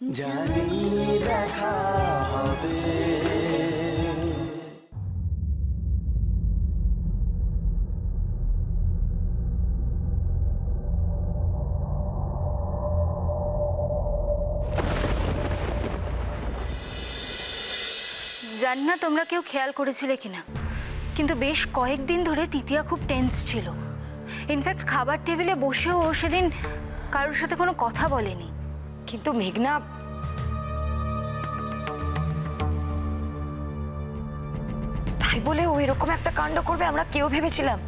জানি দেখা হবে। জানি না তোমরা কেউ খেয়াল করেছিলে কিনা, কিন্তু বেশ কয়েকদিন ধরে তিতিয়া খুব টেন্স ছিল। ইনফ্যাক্ট খাবার টেবিলে বসেও ও সেদিন কারোর সাথে কোনো কথা বলেনি। কিন্তু মেঘনা, তাই বলে ও এরকম একটা কাণ্ড করবে আমরা কেউ ভেবেছিলাম?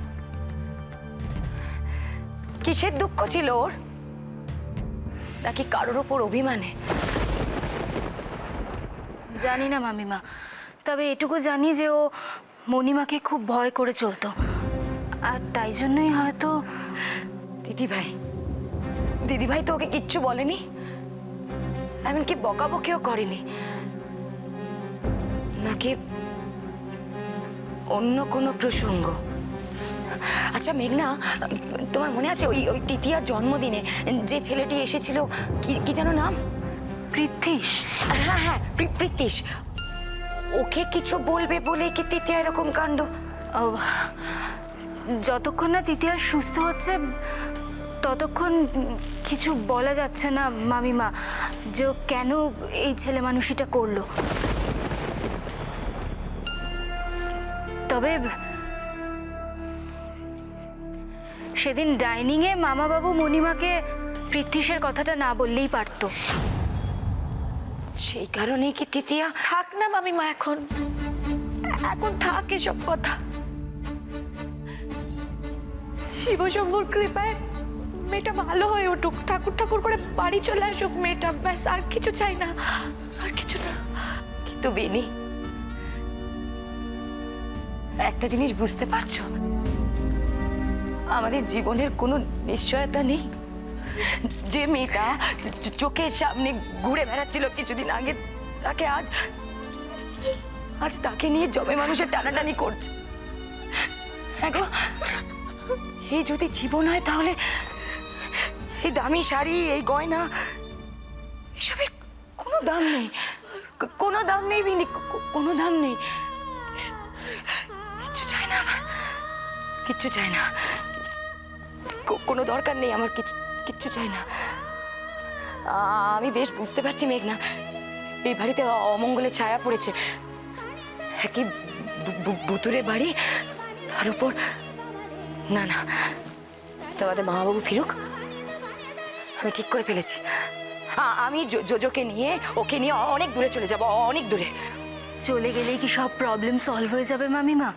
কিসের দুঃখ ছিল ওর? নাকি কারোর ওপর অভিমানে? জানি না মামিমা, তবে এটুকু জানি যে ও মণিমাকে খুব ভয় করে চলতো, আর তাই জন্যই হয়তো। দিদিভাই তো ওকে কিচ্ছু বলেনি, এমনকি বকাবকিও করেনি? নাকি অন্য কোনো প্রসঙ্গ? আচ্ছা মেঘনা, তোমার মনে আছে ওই তৃতীয়ার জন্মদিনে যে ছেলেটি এসেছিল, কি যেন নাম? পৃথ্বীশ। হ্যাঁ হ্যাঁ, পৃথ্বীশ। ওকে কিছু বলবে বলে কি তৃতীয়া এরকম কাণ্ড? যতক্ষণ না তৃতীয়া সুস্থ হচ্ছে ততক্ষণ কিছু বলা যাচ্ছে না মামিমা, যে ও কেন এই ছেলে মানুষটা করলো। তবে সেদিন ডাইনিংয়ে মামাবাবু মণিমাকে পৃথ্বীশের কথাটা না বললেই পারতো। সেই কারণেই কি তৃতীয়া? থাক না মামিমা, এখন থাক এসব কথা। শিবশম্ভুর কৃপায় মেয়েটা ভালো হয়ে উঠুক, ঠাকুর ঠাকুর করে বাড়ি চলে আসুক মেয়েটা, ব্যাস। আর কিছু চাই না, আর কিছু না। কিন্তু বেনি, একটা জিনিস বুঝতে পারছো? আমাদের জীবনের কোনো নিশ্চয়তা নেই। যে মেয়েটা চোখের সামনে ঘুরে বেড়াচ্ছিল কিছুদিন আগে, তাকে আজ তাকে নিয়ে জমে মানুষের টানাটানি করছে। এই যদি জীবন হয়, তাহলে এই দামি শাড়ি, এই গয়না, এসবের কোনো দাম নেই। কোনো দাম নেই বিনি, কোনো দাম নেই। কিচ্ছু চাই না আমার, কিচ্ছু চাই না। কোনো দরকার নেই আমার, কিচ্ছু চাই না। আমি বেশ বুঝতে পারছি মেঘনা, এই বাড়িতে অমঙ্গলের ছায়া পড়েছে। একই ভুতুরে বাড়ি, তার উপর না, তোমাদের মামাবাবু ফিরুক, আমি ঠিক করে ফেলেছি। আমি ওকে নিয়ে অনেক দূরে চলে যাব, অনেক দূরে। চলে গেলেই কি সব প্রবলেম সলভ হয়ে যাবে মামিমা?